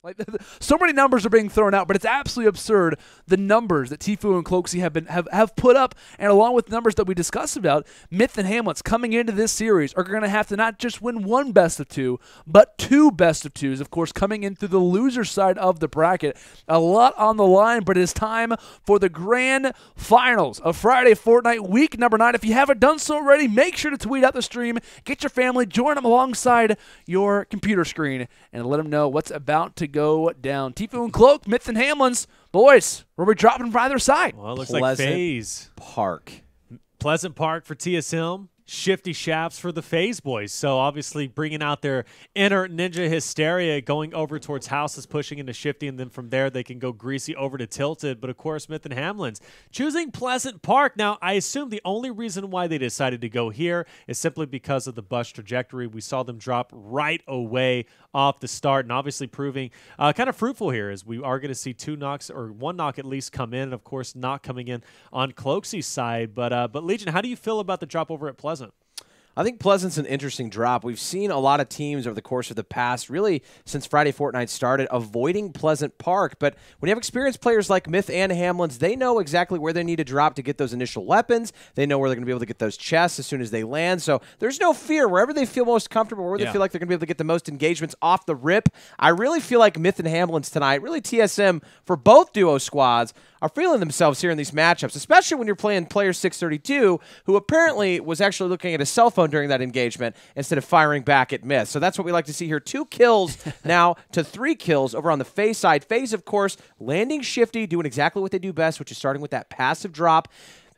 Like so many numbers are being thrown out, but it's absolutely absurd the numbers that Tfue and Cloakzy have put up, and along with numbers that we discussed about, Myth and Hamlinz coming into this series are going to have to not just win one best of two, but two best of twos, of course, coming in through the loser side of the bracket. A lot on the line, but it is time for the grand finals of Friday Fortnite week number 9. If you haven't done so already, make sure to tweet out the stream, get your family, join them alongside your computer screen, and let them know what's about to go down. Tfue and Cloak, Myth and Hamlinz, boys, where we dropping from either side? Well, it looks like FaZe Park. Pleasant Park for TSM. Shifty Shafts for the FaZe boys. So obviously bringing out their inner ninja hysteria, going over towards Houses, pushing into Shifty, and then from there they can go greasy over to Tilted. But of course, Myth and Hamlinz choosing Pleasant Park. Now, I assume the only reason why they decided to go here is simply because of the bus trajectory. We saw them drop right away off the start, and obviously proving kind of fruitful here, as we are going to see 2 knocks, or 1 knock at least, come in, and of course not coming in on Cloakzy's side. But Legion, how do you feel about the drop over at Pleasant? I think Pleasant's an interesting drop. We've seen a lot of teams over the course of the past, really since Friday Fortnite started, avoiding Pleasant Park. But when you have experienced players like Myth and Hamlinz, they know exactly where they need to drop to get those initial weapons. They know where they're going to be able to get those chests as soon as they land. So there's no fear. Wherever they feel most comfortable, where they feel like they're going to be able to get the most engagements off the rip, I really feel like Myth and Hamlinz tonight, really TSM for both duo squads, are feeling themselves here in these matchups, especially when you're playing player 632, who apparently was actually looking at his cell phone during that engagement instead of firing back at Myth. So that's what we like to see here. 2 kills now to 3 kills over on the FaZe side. FaZe, of course, landing Shifty, doing exactly what they do best, which is starting with that passive drop.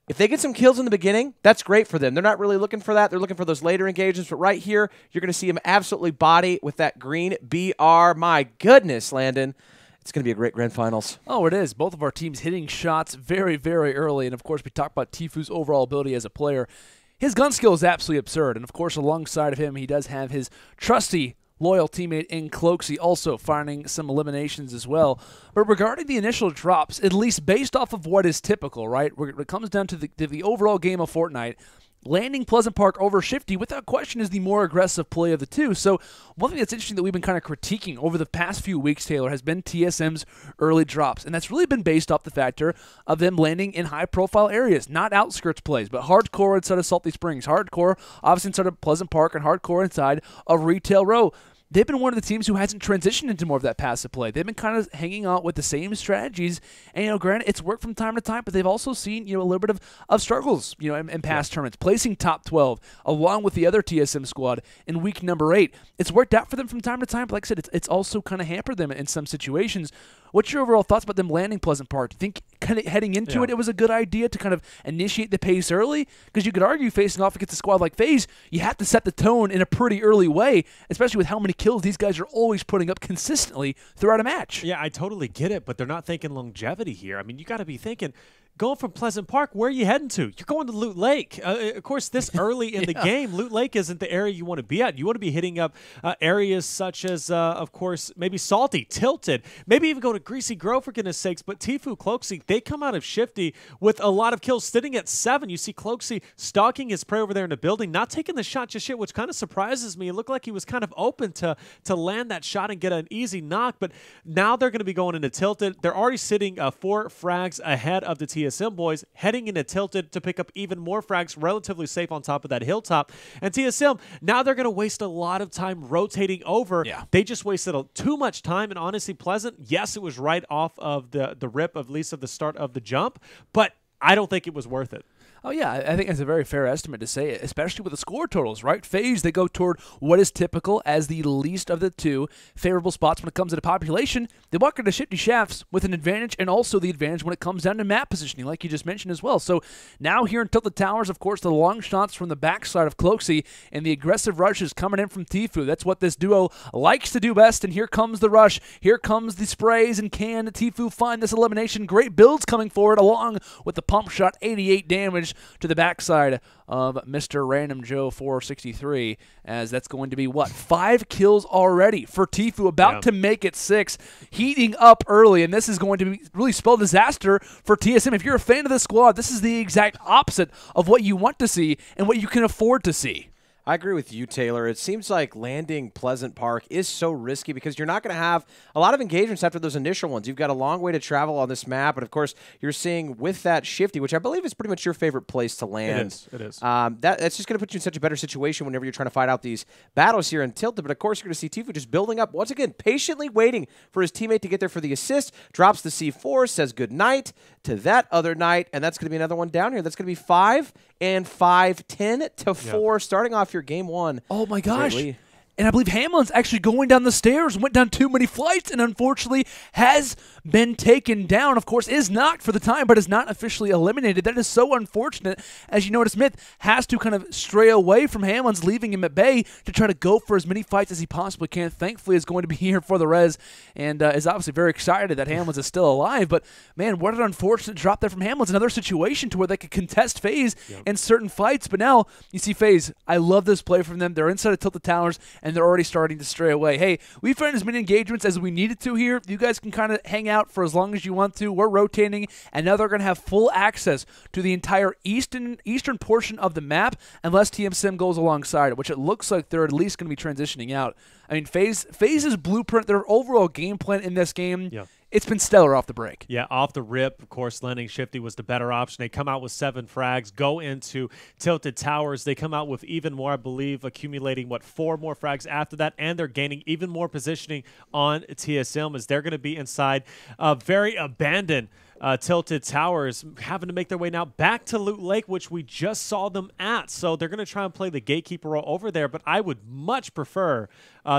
If they get some kills in the beginning, that's great for them. They're not really looking for that. They're looking for those later engagements. But right here, you're going to see him absolutely body with that green BR. My goodness, Landon. It's going to be a great grand finals. Oh, it is. Both of our teams hitting shots very, very early. And, of course, we talk about Tfue's overall ability as a player. His gun skill is absolutely absurd. And, of course, alongside of him, he does have his trusty, loyal teammate in Cloakzy also finding some eliminations as well. But regarding the initial drops, at least based off of what is typical, right, when it comes down to the overall game of Fortnite, landing Pleasant Park over Shifty, without question, is the more aggressive play of the two. So one thing that's interesting that we've been kind of critiquing over the past few weeks, Taylor, has been TSM's early drops. And that's really been based off the factor of them landing in high-profile areas, not outskirts plays, but hardcore inside of Salty Springs, hardcore obviously inside of Pleasant Park, and hardcore inside of Retail Row. They've been one of the teams who hasn't transitioned into more of that passive play. They've been kind of hanging out with the same strategies, and granted, it's worked from time to time, but they've also seen a little bit of struggles, in past tournaments, placing top 12 along with the other TSM squad in week number 8. It's worked out for them from time to time, but like I said, it's also kind of hampered them in some situations. What's your overall thoughts about them landing Pleasant Park? Do you think kind of heading into it was a good idea to kind of initiate the pace early? Because you could argue facing off against a squad like FaZe, you have to set the tone in a pretty early way, especially with how many kills these guys are always putting up consistently throughout a match. Yeah, I totally get it, but they're not thinking longevity here. I mean, you got to be thinking, going from Pleasant Park, where are you heading to? You're going to Loot Lake. Of course, this early in the game, Loot Lake isn't the area you want to be at. You want to be hitting up areas such as, of course, maybe Salty, Tilted, maybe even go to Greasy Grove, for goodness sakes. But Tfue, Cloakzy, they come out of Shifty with a lot of kills, sitting at 7. You see Cloakzy stalking his prey over there in the building, not taking the shot just yet, which kind of surprises me. It looked like he was kind of open to land that shot and get an easy knock. But now they're going to be going into Tilted. They're already sitting 4 frags ahead of the TSM boys, heading into Tilted to pick up even more frags, relatively safe on top of that hilltop. And TSM, now they're going to waste a lot of time rotating over. Yeah. They just wasted too much time, and honestly, Pleasant, yes, it was right off of the rip, at least of the start of the jump, but I don't think it was worth it. Oh, yeah, I think that's a very fair estimate to say it, especially with the score totals, right? FaZe, they go toward what is typical as the least of the two favorable spots when it comes to the population. They walk into Shifty Shafts with an advantage, and also the advantage when it comes down to map positioning, like you just mentioned as well. So now here in Tilted Towers, of course, the long shots from the backside of Cloakzy and the aggressive rushes coming in from Tfue. That's what this duo likes to do best, and here comes the rush. Here comes the sprays, and can Tfue find this elimination? Great builds coming forward, along with the pump shot, 88 damage to the backside of Mr. Random Joe 463, as that's going to be, 5 kills already for Tfue, about to make it 6, heating up early, and this is going to really spell disaster for TSM. If you're a fan of this squad, this is the exact opposite of what you want to see and what you can afford to see. I agree with you, Taylor. It seems like landing Pleasant Park is so risky because you're not going to have a lot of engagements after those initial ones. You've got a long way to travel on this map, and of course, you're seeing with that Shifty, which I believe is pretty much your favorite place to land. It is. That's just going to put you in such a better situation whenever you're trying to fight out these battles here in Tilted. But of course, you're going to see Tfue just building up, once again, patiently waiting for his teammate to get there for the assist, drops the C4, says goodnight to that other knight, and that's going to be another one down here. That's going to be 5 and 5, 10 to 4, starting off your game one. Oh my gosh. And I believe Hamlinz actually going down the stairs, went down too many flights, and unfortunately has been taken down. Of course, is knocked for the time, but is not officially eliminated. That is so unfortunate. As you notice, Myth has to kind of stray away from Hamlinz, leaving him at bay to try to go for as many fights as he possibly can. Thankfully, is going to be here for the res, and is obviously very excited that Hamlinz is still alive. But, man, what an unfortunate drop there from Hamlinz. Another situation to where they could contest FaZe in certain fights. But now you see FaZe. I love this play from them. They're inside of Tilted Towers, and they're already starting to stray away. Hey, we've found as many engagements as we needed to here. You guys can kind of hang out for as long as you want to. We're rotating, and now they're going to have full access to the entire eastern portion of the map unless TSM goes alongside it, which it looks like they're at least going to be transitioning out. I mean, FaZe's blueprint, their overall game plan in this game, it's been stellar off the break. Yeah, off the rip, of course, landing Shifty was the better option. They come out with 7 frags, go into Tilted Towers. They come out with even more, I believe, accumulating, 4 more frags after that, and they're gaining even more positioning on TSM as they're going to be inside a very abandoned Tilted Towers, having to make their way now back to Loot Lake, which we just saw them at. So they're going to try and play the gatekeeper role over there, but I would much prefer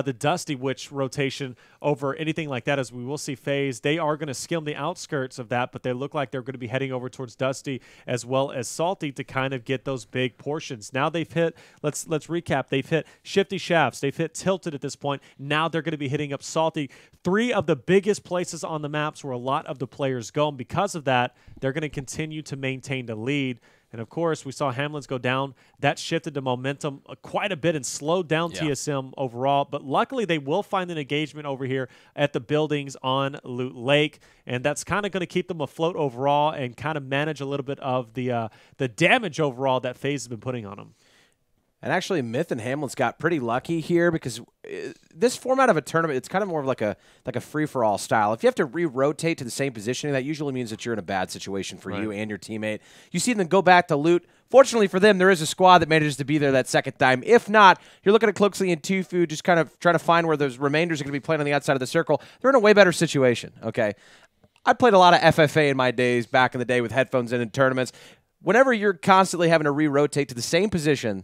the Dusty Witch rotation over anything like that, as we will see FaZe. They are going to skim the outskirts of that, but they look like they're going to be heading over towards Dusty as well as Salty to kind of get those big portions. Now they've hit, let's recap, they've hit Shifty Shafts, they've hit Tilted at this point. Now they're going to be hitting up Salty, 3 of the biggest places on the maps where a lot of the players go, and because of that, they're going to continue to maintain the lead. And, of course, we saw Hamlinz go down. That shifted the momentum quite a bit and slowed down TSM overall. But luckily, they will find an engagement over here at the buildings on Loot Lake. And that's kind of going to keep them afloat overall and kind of manage a little bit of the damage overall that FaZe has been putting on them. And actually, Myth and Hamlinz got pretty lucky here because this format of a tournament, it's kind of more of like a free-for-all style. If you have to re-rotate to the same positioning, that usually means that you're in a bad situation for you and your teammate. You see them go back to loot. Fortunately for them, there is a squad that manages to be there that second time. If not, you're looking at Cloaksley and Tfue just kind of trying to find where those remainders are going to be playing on the outside of the circle. They're in a way better situation, okay? I played a lot of FFA in my days back in the day with headphones in tournaments. Whenever you're constantly having to re-rotate to the same position,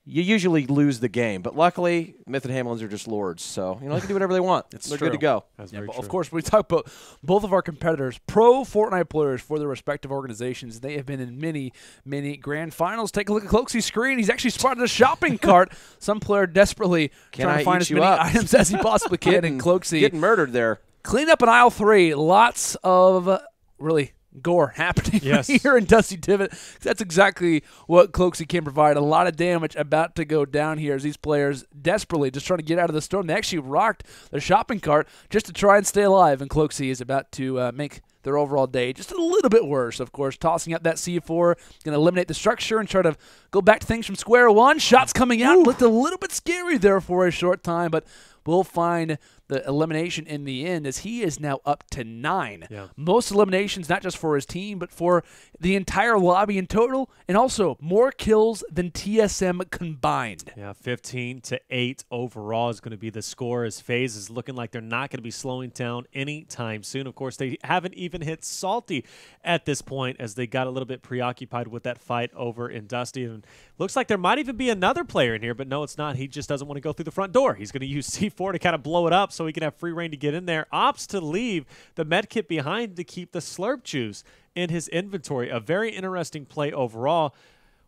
you usually lose the game. But luckily, Myth and Hamlinz are just lords, so they can do whatever they want. They're good to go. That's very true. Of course, we talk about both of our competitors, pro Fortnite players for their respective organizations. They have been in many, many grand finals. Take a look at Cloaksy's screen. He's actually spotted a shopping cart. Some player desperately trying to find as many items as he possibly can. And Cloaksy getting murdered there. Clean up in aisle 3. Lots of really gore happening here in Dusty Divot. That's exactly what Cloaksy can provide. A lot of damage about to go down here as these players desperately just trying to get out of the storm. They actually rocked their shopping cart just to try and stay alive, and Cloaksy is about to make their overall day just a little bit worse. Of course, tossing out that C4, going to eliminate the structure and try to go back to things from square one. Shots coming out, looked a little bit scary there for a short time, but we'll find the elimination in the end as he is now up to 9. Most eliminations, not just for his team, but for the entire lobby in total, and also more kills than TSM combined. 15-8 overall is going to be the score as FaZe is looking like they're not going to be slowing down anytime soon. Of course, they haven't even hit Salty at this point as they got a little bit preoccupied with that fight over in Dusty. And looks like there might even be another player in here, but no, it's not. He just doesn't want to go through the front door. He's going to use C4 to kind of blow it up so he can have free reign to get in there. Opts to leave the med kit behind to keep the slurp juice in his inventory. A very interesting play overall.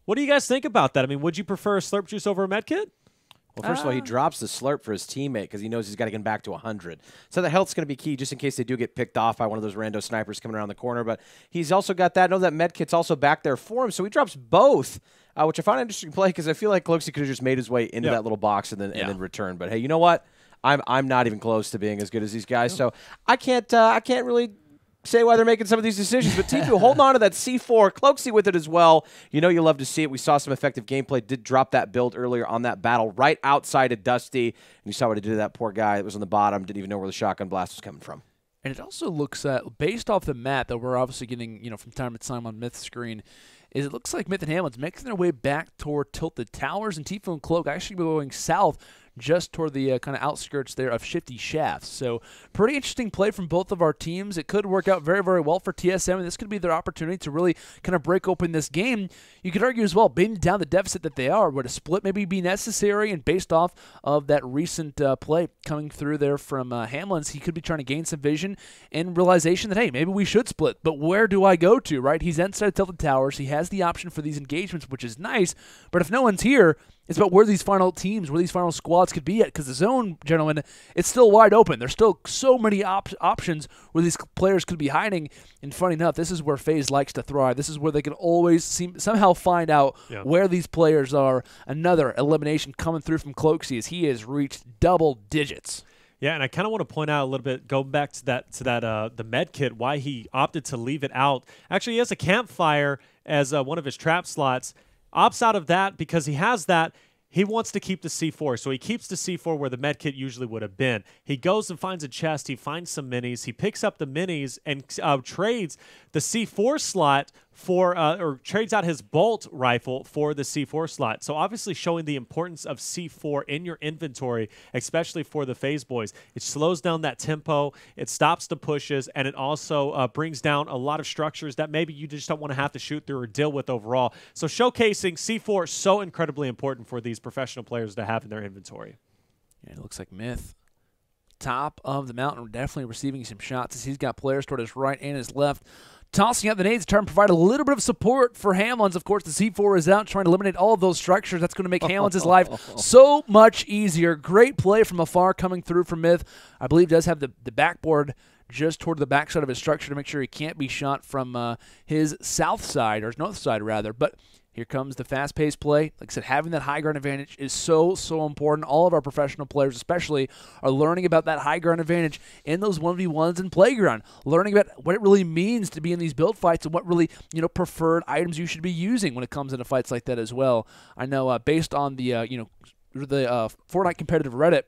What do you guys think about that? I mean, would you prefer a slurp juice over a med kit? Well, first of all, he drops the slurp for his teammate because he knows he's got to get back to 100. So the health's going to be key just in case they do get picked off by one of those rando snipers coming around the corner. But he's also got that. Know that med kit's also back there for him, so he drops both, which I find an interesting play because I feel like Cloaksy could have just made his way into that little box and then return. But hey, you know what? I'm not even close to being as good as these guys, so I can't really say why they're making some of these decisions, but Tfue holding on to that C4, Cloaksy with it as well. You know you love to see it. We saw some effective gameplay. Did drop that build earlier on that battle right outside of Dusty, and you saw what it did to that poor guy that was on the bottom, didn't even know where the shotgun blast was coming from. And it also looks based off the map that we're obviously getting, from time to time on Myth's screen, is it looks like Myth and Hamlinz making their way back toward Tilted Towers, and Tfue and Cloak actually going south just toward the kind of outskirts there of Shifty Shafts. So pretty interesting play from both of our teams. It could work out very, very well for TSM, and this could be their opportunity to really kind of break open this game. You could argue as well, being down the deficit that they are, would a split maybe be necessary? And based off of that recent play coming through there from Hamlinz, he could be trying to gain some vision and realization that, hey, maybe we should split, but where do I go to, right? He's inside Tilted Towers. He has the option for these engagements, which is nice, but if no one's here, it's about where these final teams, where these final squads could be at, because the zone, gentlemen, it's still wide open. There's still so many options where these players could be hiding, and funny enough, this is where FaZe likes to thrive. This is where they can always somehow find out where these players are. Another elimination coming through from Cloaksy as he has reached double digits. Yeah, and I kind of want to point out a little bit, go back to that the med kit, why he opted to leave it out. Actually, he has a campfire as one of his trap slots. Opts out of that because he has that. He wants to keep the C4, so he keeps the C4 where the med kit usually would have been. He goes and finds a chest. He finds some minis. He picks up the minis and trades the C4 slot for, or trades out his bolt rifle for the C4 slot. So obviously showing the importance of C4 in your inventory, especially for the FaZe boys. It slows down that tempo, it stops the pushes, and it also brings down a lot of structures that maybe you just don't want to have to shoot through or deal with overall. So showcasing C4 so incredibly important for these professional players to have in their inventory. Yeah, it looks like Myth, top of the mountain, definitely receiving some shots as he's got players toward his right and his left. Tossing out the nades to try and provide a little bit of support for Hamlinz. Of course, the C4 is out trying to eliminate all of those structures. That's going to make Hamlinz' life so much easier. Great play from afar coming through from Myth. I believe does have the backboard just toward the backside of his structure to make sure he can't be shot from his south side, or his north side rather. But here comes the fast-paced play. Like I said, having that high ground advantage is so, so important. All of our professional players especially are learning about that high ground advantage in those 1v1s in Playground, learning about what it really means to be in these build fights and what really, preferred items you should be using when it comes into fights like that as well. I know based on the, the Fortnite competitive Reddit,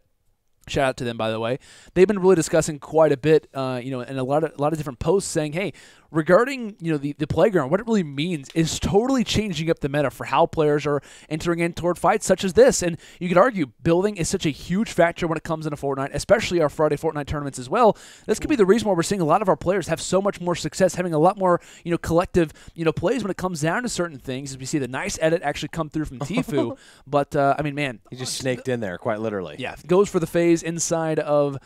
shout out to them, by the way. They've been really discussing quite a bit, and a lot of different posts saying, hey, regarding the playground, what it really means is totally changing up the meta for how players are entering in toward fights such as this. And you could argue building is such a huge factor when it comes into Fortnite, especially our Friday Fortnite tournaments as well. This could be the reason why we're seeing a lot of our players have so much more success, having a lot more collective plays when it comes down to certain things. As we see the nice edit actually come through from Tfue, but I mean, man, he just snaked in there quite literally. Yeah, goes for the FaZe inside of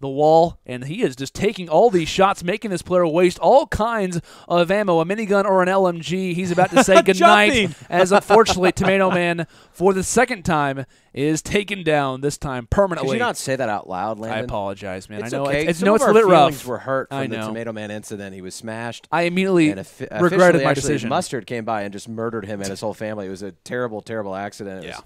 the wall, and he is just taking all these shots, making this player waste all kinds of ammo, a minigun or an LMG. He's about to say goodnight as, unfortunately, Tomato Man, for the second time, is taken down, this time permanently. Could you not say that out loud, Landon? I apologize, man. It's I know okay. it's Some a of our bit rough. feelings were hurt from the Tomato Man incident. He was smashed. I immediately regretted my decision. Mustard came by and just murdered him and his whole family. It was a terrible, terrible accident. It was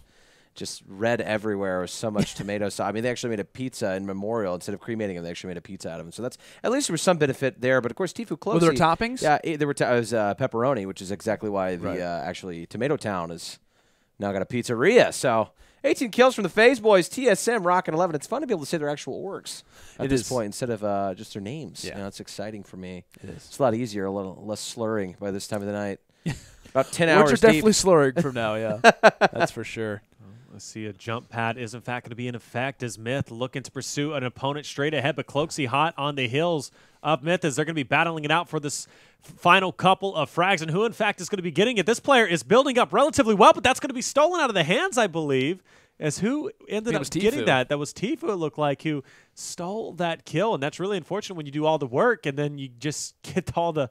just red everywhere. It was so much tomato sauce. I mean, they actually made a pizza in memorial. Instead of cremating him, they actually made a pizza out of him. So that's, at least there was some benefit there. But of course, Tfue Cloaksy. Were there toppings? Yeah, there were. It was pepperoni, which is exactly why the actually Tomato Town is now got a pizzeria. So 18 kills from the FaZe boys. TSM rocking 11. It's fun to be able to say their actual orgs at this point instead of just their names. Yeah, it's exciting for me. It is. It's a lot easier, a little less slurring by this time of the night. About 10 hours. Words are definitely slurring from now. Yeah, that's for sure. Let's see, a jump pad is in fact going to be in effect as Myth looking to pursue an opponent straight ahead, but Cloaksy hot on the heels of Myth as they're going to be battling it out for this final couple of frags, and who in fact is going to be getting it. This player is building up relatively well, but that's going to be stolen out of the hands, I believe, as who ended up getting that. That was Tfue, it looked like, who stole that kill, and that's really unfortunate when you do all the work and then you just get all the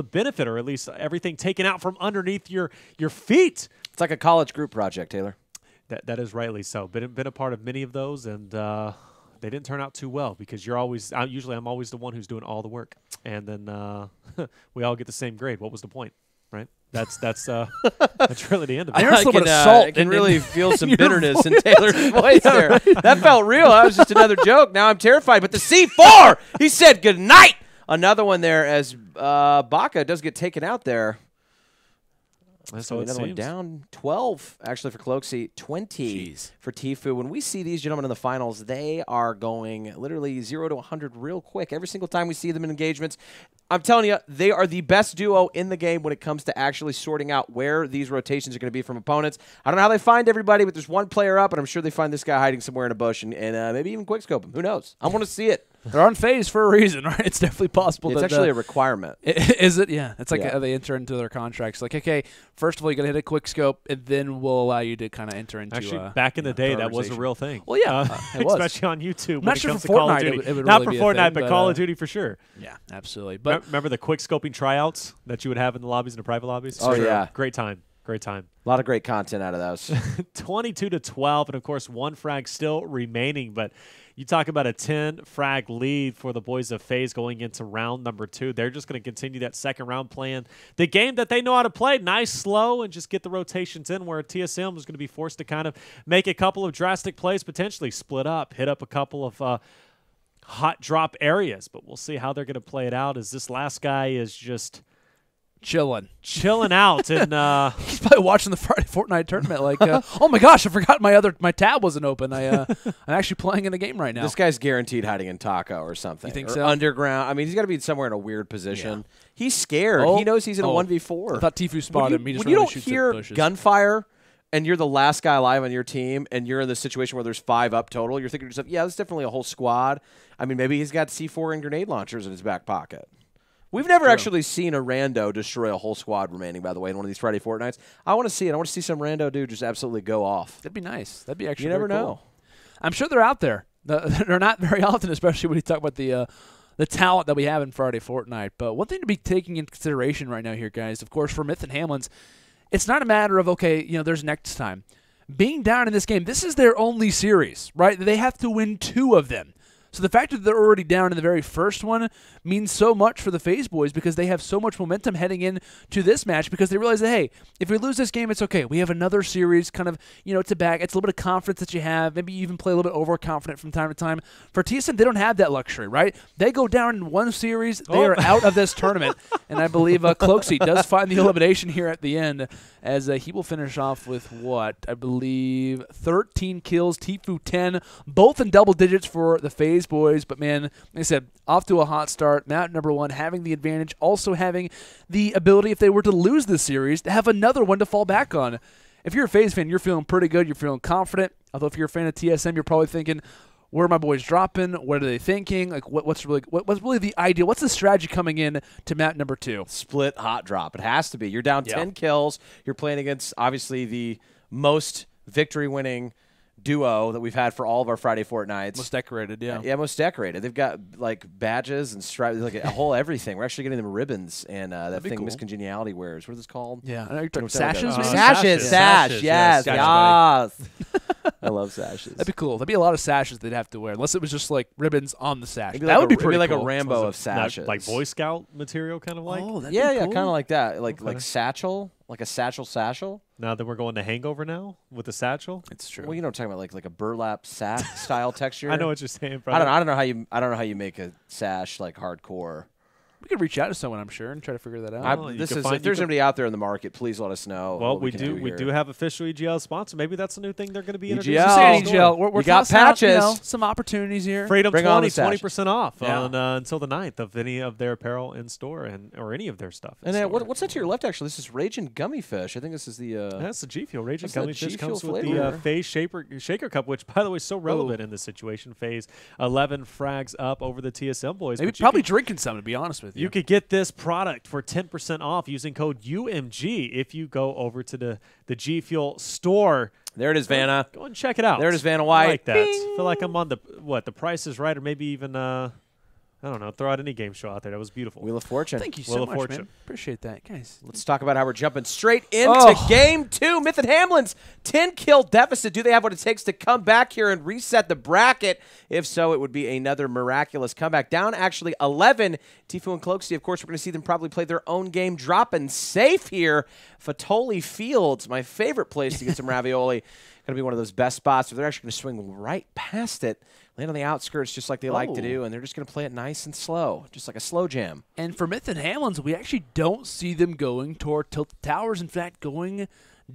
benefit, or at least everything taken out from underneath your feet. It's like a college group project, Taylor. That is rightly so. Been a part of many of those, and they didn't turn out too well because you're always usually I'm always the one who's doing all the work, and then we all get the same grade. What was the point, right? That's really the end of it. I can really feel some bitterness in Taylor's voice there. That felt real. That was just another joke. Now I'm terrified. But the C4, he said good night another one there as Baca does get taken out there. So another one down 12, actually, for Cloakzy, 20 for Tfue. When we see these gentlemen in the finals, they are going literally 0 to 100 real quick. Every single time we see them in engagements, I'm telling you, they are the best duo in the game when it comes to actually sorting out where these rotations are going to be from opponents. I don't know how they find everybody, but there's one player up, and I'm sure they find this guy hiding somewhere in a bush and maybe even quickscope him. Who knows? I want to see it. They're on FaZe for a reason, right? It's definitely possible. It's actually a requirement. Is it? Yeah. It's like they enter into their contracts. Like, okay, first of all, you got to hit a quick scope, and then we'll allow you to kind of enter into. Actually, back in the day, that was a real thing. Well, yeah, it was. Especially on YouTube. I'm not sure for Fortnite, it would not really for be a Fortnite, thing, but Call of Duty for sure. Yeah, absolutely. But remember the quick scoping tryouts that you would have in the lobbies and the private lobbies? Oh, yeah. Great time. Great time. A lot of great content out of those. 22 to 12, and of course, one frag still remaining. But you talk about a 10 frag lead for the boys of FaZe going into round number 2. They're just going to continue that second round playing the game that they know how to play, nice, slow, and just get the rotations in, where TSM is going to be forced to kind of make a couple of drastic plays, potentially split up, hit up a couple of hot drop areas. But we'll see how they're going to play it out, as this last guy is just chilling out, and he's probably watching the Friday Fortnite tournament. Like, oh my gosh, I forgot my tab wasn't open. I'm actually playing in the game right now. This guy's guaranteed hiding in Taco or something. You think or so? Underground. I mean, he's got to be somewhere in a weird position. Yeah. He's scared. Oh. He knows he's in a 1v4. I thought Tfue spotted him. He just when you really don't shoots hear at bushes. gunfire and you're the last guy alive on your team, and you're in the situation where there's 5 up total, you're thinking to yourself, yeah, that's definitely a whole squad. I mean, maybe he's got C4 and grenade launchers in his back pocket. We've never actually seen a rando destroy a whole squad remaining, by the way, in one of these Friday Fortnights. I want to see it. I want to see some rando dude just absolutely go off. That'd be nice. That'd be actually You never cool. know. I'm sure they're out there. They're not very often, especially when you talk about the talent that we have in Friday Fortnite. But one thing to be taking into consideration right now here, guys, of course, for Myth and Hamlinz, it's not a matter of, okay, there's next time. Being down in this game, this is their only series, right? They have to win 2 of them. So the fact that they're already down in the very first one means so much for the FaZe boys, because they have so much momentum heading into this match, because they realize that, hey, if we lose this game, it's okay. We have another series kind of, to back. It's a little bit of confidence that you have. Maybe you even play a little bit overconfident from time to time. For TSM, they don't have that luxury, right? They go down in one series, they are out of this tournament. And I believe Cloakzy does find the elimination here at the end, as he will finish off with what? I believe 13 kills, Tfue 10, both in double digits for the FaZe boys. But man, like I said, off to a hot start. Map number 1 having the advantage, also having the ability, if they were to lose this series, to have another one to fall back on. If you're a FaZe fan, you're feeling pretty good, you're feeling confident. Although if you're a fan of TSM, you're probably thinking, where are my boys dropping? What are they thinking? Like, what's really the ideal? What's the strategy coming in to map number 2? Split hot drop. It has to be. You're down 10 kills. You're playing against, obviously, the most victory-winning duo that we've had for all of our Friday Fortnights. Most decorated, yeah. Yeah, most decorated. They've got, like, badges and stripes, like a whole everything. We're actually getting them ribbons and that thing cool. Miss Congeniality wears. What is this called? Yeah. Are you talking sashes? Sashes. Sash. Yes. I love sashes. That'd be cool. There'd be a lot of sashes they'd have to wear, unless it was just, like, ribbons on the sash. That would be pretty cool. like a Rambo of sashes. Like Boy Scout material, kind of like? Oh, that'd yeah, be cool. kind of like that. Like satchel. Like a satchel. Now that we're going to Hangover now with the satchel. It's true. Well, you know what I'm talking about, like a burlap sack style texture. I know what you're saying, bro. I don't know how you make a sash like hardcore. We could reach out to someone, I'm sure, and try to figure that out. If there's somebody out there in the market, please let us know. Well, we do have official EGL sponsor. Maybe that's a new thing they're going to be introducing. EGL. We're got tossing out, patches. some opportunities here. Freedom Bring on the 20% off Yeah. until the 9th of any of their apparel in store or any of their stuff. And then what's that to your left? Actually, this is Raging Gummy Fish. I think this is the. That's the G Fuel. Raging that's Gummy the Fish G Fuel comes with flavor. the FaZe Shaker Cup, which, by the way, is so relevant in this situation. FaZe 11 frags up over the TSM boys. Maybe probably drinking some, to be honest with you. You could get this product for 10% off using code UMG if you go over to the G Fuel store. There it is, Vanna. Go and check it out. There it is, Vanna White. I like that. Bing. Feel like I'm on the Price is Right, or maybe even I don't know. Throw out any game show out there. That was beautiful. Wheel of Fortune. Thank you Wheel so of much, Fortune. man. Appreciate that, guys. Let's talk about how we're jumping straight into Game 2. Myth and Hamlinz, 10-kill deficit. Do they have what it takes to come back here and reset the bracket? If so, it would be another miraculous comeback. Down actually 11. Tfue and Cloakzy, of course, we're going to see them probably play their own game. Dropping safe here. Fatoli Fields, my favorite place to get some ravioli. to be one of those best spots where they're actually going to swing right past it, land on the outskirts just like they like to do, and they're just going to play it nice and slow, just like a slow jam. And for Myth and Hamlinz, we actually don't see them going toward Tilted Towers. In fact, going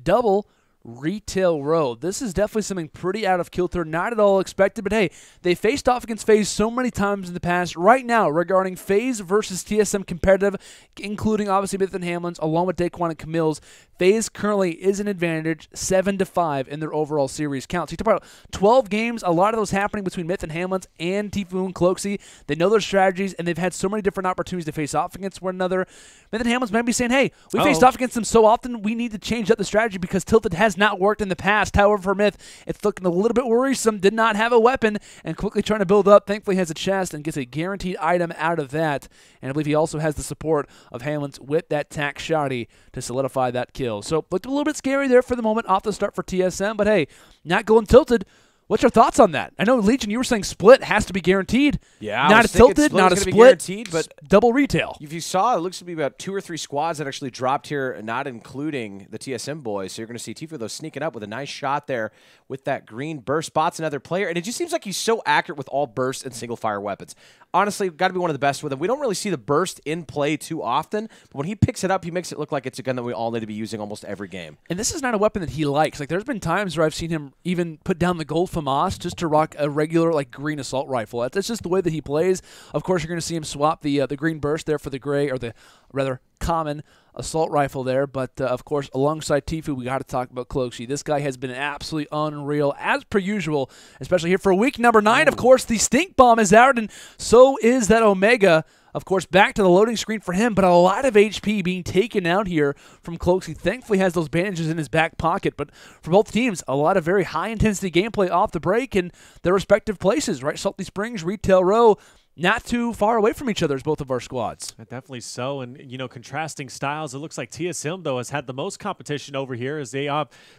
double Retail Road. This is definitely something pretty out of kilter, not at all expected, but hey, they faced off against FaZe so many times in the past. Right now, regarding FaZe versus TSM competitive, including obviously Myth and Hamlinz, along with Daquan and Camille's, FaZe currently is an advantage 7-5 in their overall series count. So you talk about 12 games, a lot of those happening between Myth and Hamlinz and Tfue and Cloakzy. They know their strategies, and they've had so many different opportunities to face off against one another. Myth and Hamlinz might be saying, hey, we faced off against them so often, we need to change up the strategy because Tilted has not worked in the past. However, for Myth, it's looking a little bit worrisome. Did not have a weapon and quickly trying to build up. Thankfully has a chest and gets a guaranteed item out of that. And I believe he also has the support of Hamlinz with that tack shotty to solidify that kill. So looked a little bit scary there for the moment off the start for TSM, but hey, not going Tilted. What's your thoughts on that? I know, Legion, you were saying split has to be guaranteed. Yeah, not a Tilted, not a split, but double retail. If you saw, it looks to be about 2 or 3 squads that actually dropped here, not including the TSM boys. So you're going to see Tfue, though, sneaking up with a nice shot there with that green burst. Spots another player, and it just seems like he's so accurate with all burst and single-fire weapons. Honestly, got to be one of the best with him. We don't really see the burst in play too often, but when he picks it up, he makes it look like it's a gun that we all need to be using almost every game. And this is not a weapon that he likes. Like, there's been times where I've seen him even put down the gold FAMAS just to rock a regular, like, green assault rifle. That's just the way that he plays. Of course, you're going to see him swap the green burst there for the gray, or the rather common assault rifle there. But, of course, alongside Tfue, we got to talk about Cloakzy. This guy has been absolutely unreal, as per usual, especially here for week number 9. Of course, the stink bomb is out, and so is that Omega. Of course, back to the loading screen for him, but a lot of HP being taken out here from Cloakzy. Thankfully, has those bandages in his back pocket, but for both teams, a lot of very high-intensity gameplay off the break in their respective places, right? Salty Springs, Retail Row, not too far away from each other as both of our squads. Definitely so, and, you know, contrasting styles. It looks like TSM, though, has had the most competition over here as they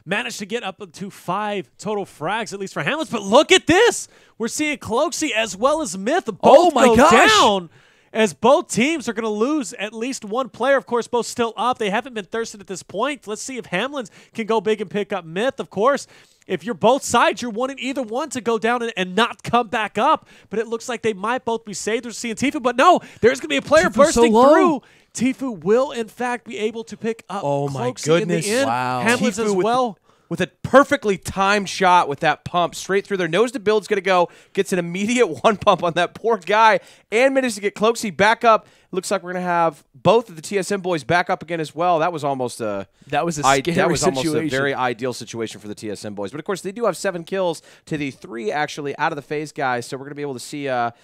managed to get up to 5 total frags, at least for Hamlinz. But look at this! We're seeing Cloakzy as well as Myth both go down, as both teams are going to lose at least one player. Of course, both still up. They haven't been thirsted at this point. Let's see if Hamlinz can go big and pick up Myth. Of course, if you're both sides, you're wanting either one to go down and not come back up. But it looks like they might both be saved. We're seeing Tfue, but no, there's going to be a player bursting through. Tfue will, in fact, be able to pick up Cloakzy in the end. Wow. Hamlinz as well. With a perfectly timed shot with that pump straight through their nose to build's going to go, gets an immediate one pump on that poor guy, and manages to get Cloakzy back up. Looks like we're going to have both of the TSM boys back up again as well. That was almost a almost a very ideal situation for the TSM boys. But of course, they do have 7 kills to the 3 actually out of the FaZe guys, so we're going to be able to see a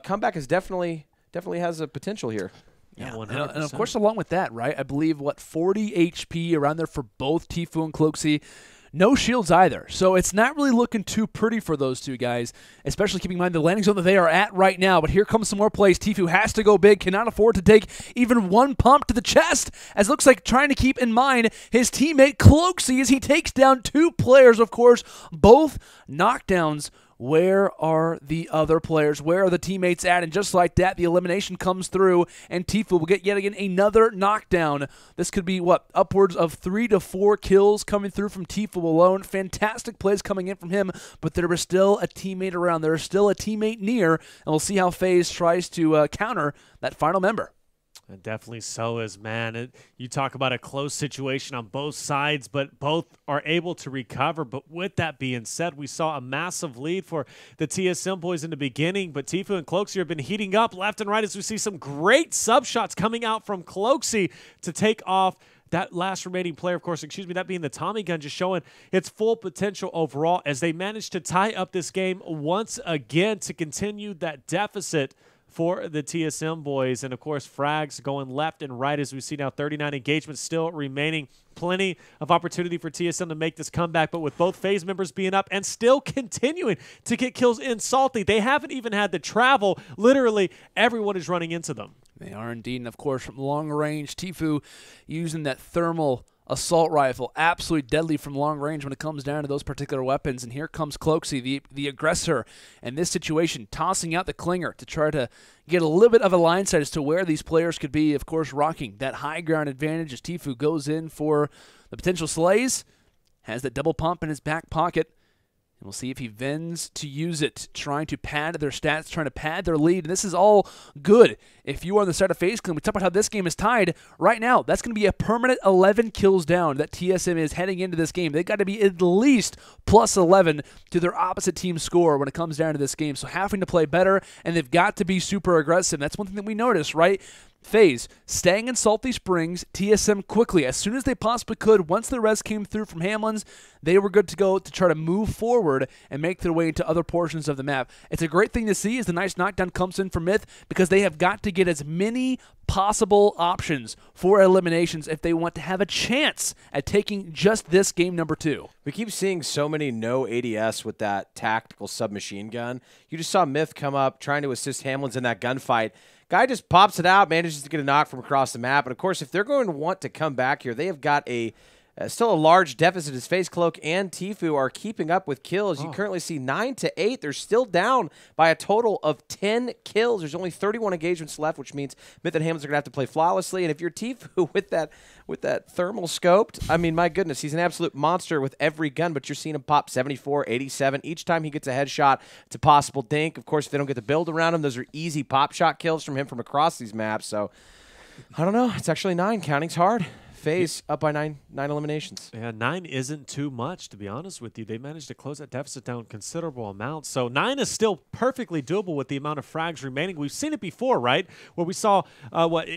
comeback is definitely has a potential here. Yeah, and of course, along with that, right, I believe, 40 HP around there for both Tfue and Cloakzy. No shields either. So it's not really looking too pretty for those two guys, especially keeping in mind the landing zone that they are at right now. But here comes some more plays. Tfue has to go big, cannot afford to take even one pump to the chest, as looks like trying to keep in mind his teammate Cloakzy as he takes down 2 players, of course, both knockdowns. Where are the other players? Where are the teammates at? And just like that, the elimination comes through, and Tfue will get yet again another knockdown. This could be, upwards of 3 to 4 kills coming through from Tfue alone. Fantastic plays coming in from him, but there is still a teammate around. There is still a teammate near, and we'll see how FaZe tries to counter that final member. It definitely so is, man. You talk about a close situation on both sides, but both are able to recover. But with that being said, we saw a massive lead for the TSM boys in the beginning, but Tfue and Cloakzy have been heating up left and right as we see some great sub shots coming out from Cloakzy to take off that last remaining player, of course, that being the Tommy gun, just showing its full potential overall as they managed to tie up this game once again to continue that deficit for the TSM boys. And, of course, frags going left and right as we see now 39 engagements still remaining. Plenty of opportunity for TSM to make this comeback, but with both FaZe members being up and still continuing to get kills in Salty, they haven't even had to travel. Literally, everyone is running into them. They are indeed. And, of course, from long range, Tfue using that thermal assault rifle, absolutely deadly from long range when it comes down to those particular weapons. And here comes Cloakzy, the aggressor in this situation, tossing out the clinger to try to get a little bit of a line sight as to where these players could be, of course, rocking that high ground advantage as Tfue goes in for the potential slays. has that double pump in his back pocket. And we'll see if he vends to use it, trying to pad their stats, trying to pad their lead. And this is all good. If you are on the side of FaZe Clan, we talk about how this game is tied right now. That's going to be a permanent 11 kills down that TSM is heading into this game. They've got to be at least plus 11 to their opposite team's score when it comes down to this game. So having to play better, and they've got to be super aggressive. That's one thing that we notice, right? FaZe staying in Salty Springs, TSM quickly, as soon as they possibly could. Once the res came through from Hamlinz, they were good to go to try to move forward and make their way into other portions of the map. It's a great thing to see as the nice knockdown comes in for Myth, because they have got to get as many possible options for eliminations if they want to have a chance at taking just this game number 2. We keep seeing so many no ADS with that tactical submachine gun. You just saw Myth come up trying to assist Hamlinz in that gunfight. Guy just pops it out, manages to get a knock from across the map. And, of course, if they're going to want to come back here, they have got still a large deficit as FaZe Cloak and Tfue are keeping up with kills. You currently see 9 to 8. They're still down by a total of 10 kills. There's only 31 engagements left, which means Myth and Hamlinz are going to have to play flawlessly. And if you're Tfue with that thermal scoped, I mean, my goodness, he's an absolute monster with every gun, but you're seeing him pop 74, 87. Each time he gets a headshot, it's a possible dink. Of course, if they don't get the build around him, those are easy pop shot kills from him from across these maps. So, I don't know. It's actually 9. Counting's hard. FaZe up by 9 eliminations. Yeah, 9 isn't too much, to be honest with you. They managed to close that deficit down considerable amount. So 9 is still perfectly doable with the amount of frags remaining. We've seen it before, right? Where we saw,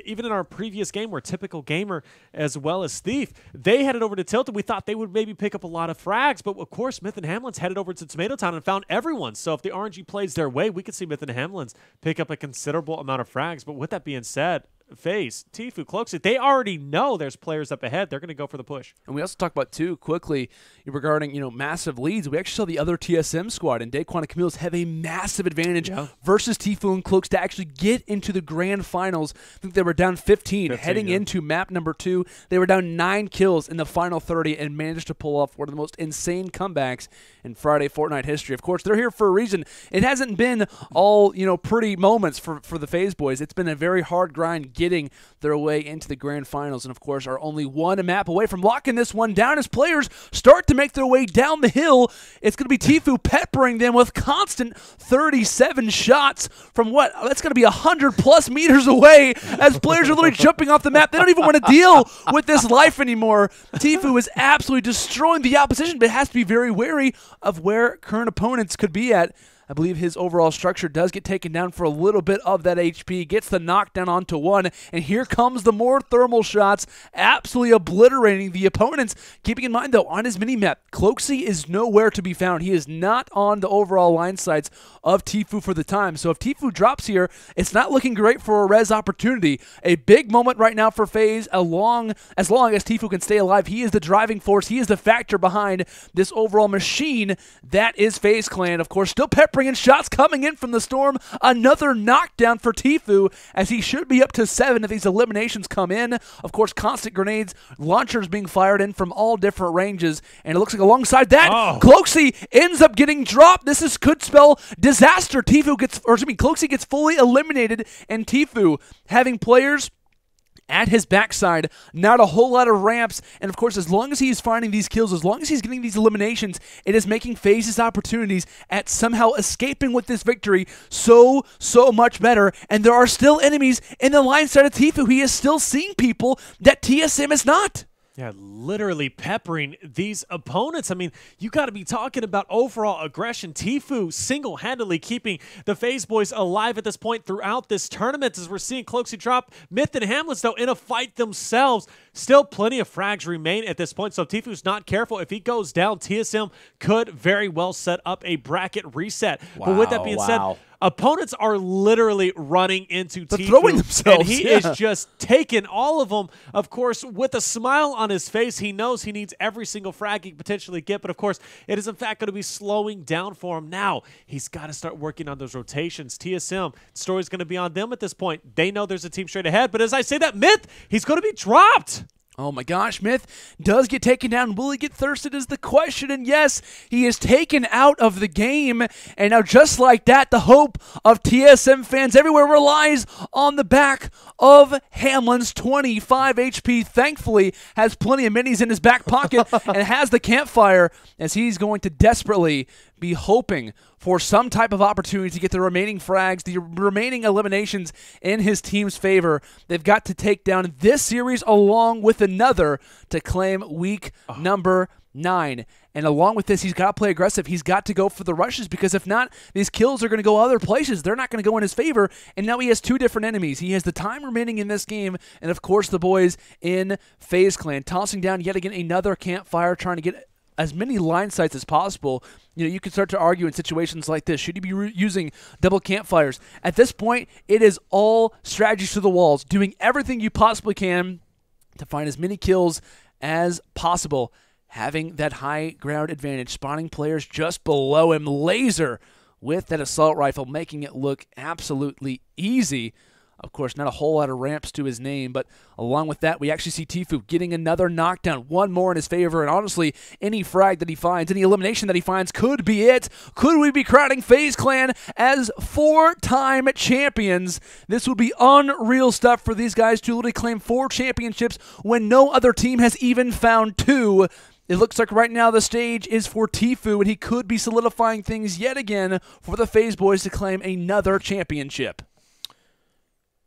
even in our previous game where Typical Gamer as well as Thief, they headed over to Tilted. We thought they would maybe pick up a lot of frags, but of course, Myth and Hamlinz headed over to Tomato Town and found everyone. So if the RNG plays their way, we could see Myth and Hamlinz pick up a considerable amount of frags. But with that being said, FaZe, Tfue, Cloakzy, they already know there's players up ahead. They're going to go for the push. And we also talked about, too, quickly regarding, massive leads. We actually saw the other TSM squad and Daquan and Camille's have a massive advantage versus Tfue and Cloaks to actually get into the grand finals. I think they were down 15 heading into map number 2. They were down 9 kills in the final 30 and managed to pull off one of the most insane comebacks in Friday Fortnite history. Of course, they're here for a reason. It hasn't been all, pretty moments for the FaZe boys. It's been a very hard grind getting their way into the grand finals, and of course are only one map away from locking this one down as players start to make their way down the hill. It's going to be Tfue peppering them with constant 37 shots from that's going to be 100+ meters away as players are literally jumping off the map. They don't even want to deal with this life anymore. Tfue is absolutely destroying the opposition, but has to be very wary of where current opponents could be at. I believe his overall structure does get taken down for a little bit of that HP, gets the knockdown onto one, and here comes the more thermal shots, absolutely obliterating the opponents. Keeping in mind, though, on his mini-map, Cloakzy is nowhere to be found. He is not on the overall line sights of Tfue for the time. So if Tfue drops here, it's not looking great for a res opportunity. A big moment right now for FaZe, as long as Tfue can stay alive. He is the driving force. He is the factor behind this overall machine that is FaZe Clan. Of course, still peppering in shots coming in from the Storm. Another knockdown for Tfue, as he should be up to 7 if these eliminations come in. Of course, constant grenades, launchers being fired in from all different ranges, and it looks like alongside that, Cloakzy ends up getting dropped. This could spell disaster. Cloakzy gets fully eliminated, and Tfue having players at his backside, not a whole lot of ramps, and of course, as long as he is finding these kills, as long as he's getting these eliminations, it is making FaZe's opportunities at somehow escaping with this victory so much better, and there are still enemies in the line side of Tfue. He is still seeing people that TSM is not. Yeah, literally peppering these opponents. I mean, you got to be talking about overall aggression. Tfue single-handedly keeping the FaZe boys alive at this point throughout this tournament, as we're seeing Cloakzy drop. Myth and Hamlinz, though, in a fight themselves. Still plenty of frags remain at this point, so if Tfue's not careful, if he goes down, TSM could very well set up a bracket reset. But with that being said, opponents are literally running into Tfue, throwing themselves, and he is just taking all of them. Of course, with a smile on his face, he knows he needs every single frag he can potentially get, but of course, it is in fact going to be slowing down for him. Now, he's got to start working on those rotations. TSM, the story's going to be on them at this point. They know there's a team straight ahead, but as I say that, Myth, he's going to be dropped. Oh my gosh, Myth does get taken down. Will he get thirsted is the question, and yes, he is taken out of the game. And now just like that, the hope of TSM fans everywhere relies on the back of Hamlinz. 25 HP, thankfully, has plenty of minis in his back pocket and has the campfire as he's going to desperately be hoping for some type of opportunity to get the remaining frags, the remaining eliminations in his team's favor. They've got to take down this series along with another to claim week number 9. And along with this, he's got to play aggressive. He's got to go for the rushes because if not, these kills are going to go other places. They're not going to go in his favor. And now he has 2 different enemies. He has the time remaining in this game and, of course, the boys in FaZe Clan. Tossing down yet again another campfire, trying to get as many line sights as possible. You know, you can start to argue in situations like this. Should you be using double campfires? At this point, it is all strategies to the walls, doing everything you possibly can to find as many kills as possible, having that high ground advantage, spawning players just below him, laser with that assault rifle, making it look absolutely easy. Of course, not a whole lot of ramps to his name, but along with that, we actually see Tfue getting another knockdown, one more in his favor, and honestly, any frag that he finds, any elimination that he finds could be it. Could we be crowning FaZe Clan as 4-time champions? This would be unreal stuff for these guys to literally claim 4 championships when no other team has even found 2. It looks like right now the stage is for Tfue, and he could be solidifying things yet again for the FaZe boys to claim another championship.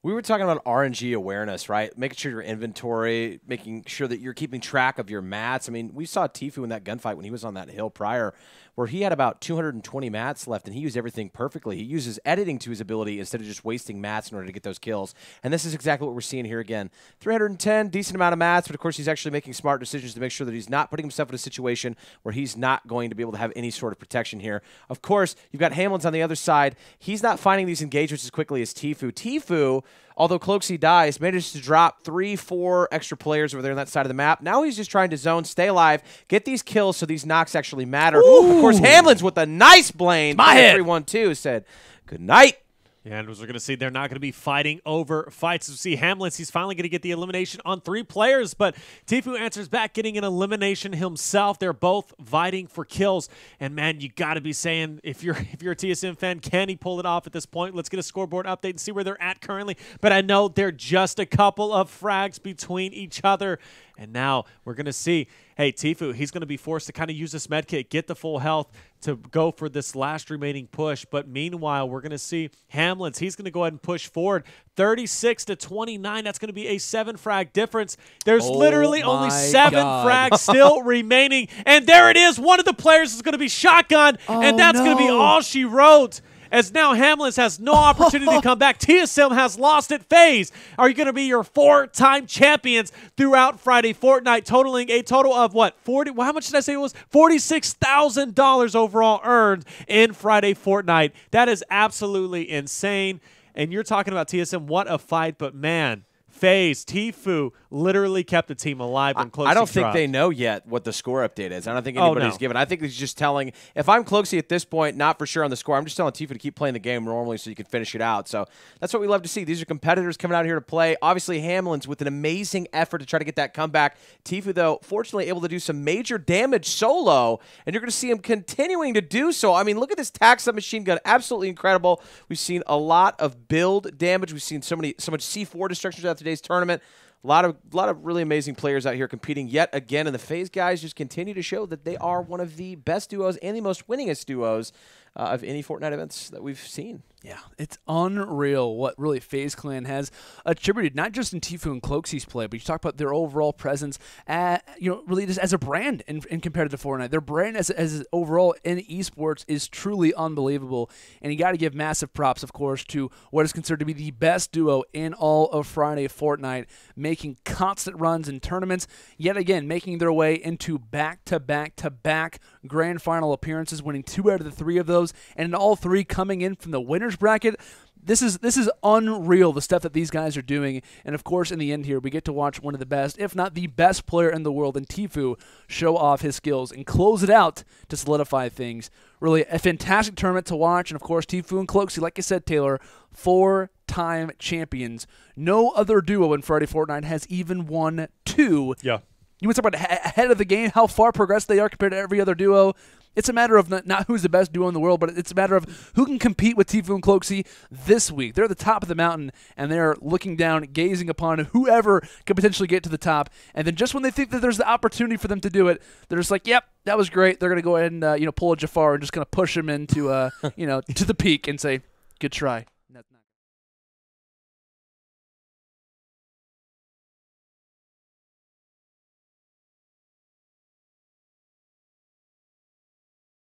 We were talking about RNG awareness, right? Making sure your inventory, making sure that you're keeping track of your mats. I mean, we saw Tfue in that gunfight when he was on that hill prior, where he had about 220 mats left, and he used everything perfectly. He uses editing to his ability instead of just wasting mats in order to get those kills. And this is exactly what we're seeing here again. 310, decent amount of mats, but of course he's actually making smart decisions to make sure that he's not putting himself in a situation where he's not going to be able to have any sort of protection here. Of course, you've got Hamlinz on the other side. He's not finding these engagements as quickly as Tfue. Tfue, although Cloaksy dies, managed to drop 3-4 extra players over there on that side of the map. Now he's just trying to zone, stay alive, get these kills so these knocks actually matter. Ooh. Of course, Hamlinz with a nice blade. My head. 3-1-2 said, good night. Yeah, and as we're going to see, they're not going to be fighting over fights. We see Hamlinz, he's finally going to get the elimination on 3 players, but Tfue answers back, getting an elimination himself. They're both fighting for kills, and man, you got to be saying, if you're a TSM fan, can he pull it off at this point? Let's get a scoreboard update and see where they're at currently, but I know they're just a couple of frags between each other, and now we're going to see, hey, Tfue, he's going to be forced to kind of use this medkit, get the full health to go for this last remaining push. But meanwhile, we're going to see Hamlinz. He's going to go ahead and push forward 36-29. That's going to be a 7-frag difference. There's literally only 7 frags still remaining. And there it is. One of the players is going to be shotgun. And that's going to be all she wrote. As now Hamlinz has no opportunity to come back. TSM has lost at FaZe. Are you going to be your 4-time champions throughout Friday Fortnite, totaling a total of what? 40? Well, how much did I say it was? $46,000 overall earned in Friday Fortnite. That is absolutely insane. And you're talking about TSM, what a fight, but man, FaZe, Tfue literally kept the team alive when Cloaksy I don't think dropped. they know yet what the score update is. I don't think anybody's given. I think he's just telling, if I'm Cloaksy at this point, not for sure on the score, I'm just telling Tfue to keep playing the game normally so you can finish it out. So that's what we love to see. These are competitors coming out here to play. Obviously, Hamlinz with an amazing effort to try to get that comeback. Tfue, though, fortunately able to do some major damage solo, and you're going to see him continuing to do so. I mean, look at this tax submachine gun. Absolutely incredible. We've seen a lot of build damage. We've seen so much C4 destruction throughout today's tournament. A lot of really amazing players out here competing yet again, and the FaZe guys just continue to show that they are one of the best duos and the most winningest duos of any Fortnite events that we've seen. Yeah, it's unreal what really FaZe Clan has attributed, not just in Tfue and Cloaksy's play, but you talk about their overall presence, really just as a brand in compared to Fortnite. Their brand as overall in esports is truly unbelievable, and you got to give massive props, of course, to what is considered to be the best duo in all of Friday Fortnite, making constant runs in tournaments, yet again making their way into back-to-back-to-back grand final appearances, winning 2 out of the 3 of those, and in all 3 coming in from the winners bracket. This is unreal, the stuff that these guys are doing. And of course, in the end here, we get to watch one of the best, if not the best player in the world in Tfue show off his skills and close it out to solidify things. Really a fantastic tournament to watch. And of course, Tfue and Cloaksy, like I said, Taylor, 4 4-time champions. No other duo in Friday Fortnite has even won 2. Yeah. You want to talk about ahead of the game, how far progressed they are compared to every other duo. It's a matter of not who's the best duo in the world, but it's a matter of who can compete with Tfue and Cloakzy this week. They're at the top of the mountain, and they're looking down, gazing upon whoever could potentially get to the top. And then just when they think that there's the opportunity for them to do it, they're just like, yep, that was great. They're going to go ahead and pull a Jafar and just kind of push him into to the peak and say, good try.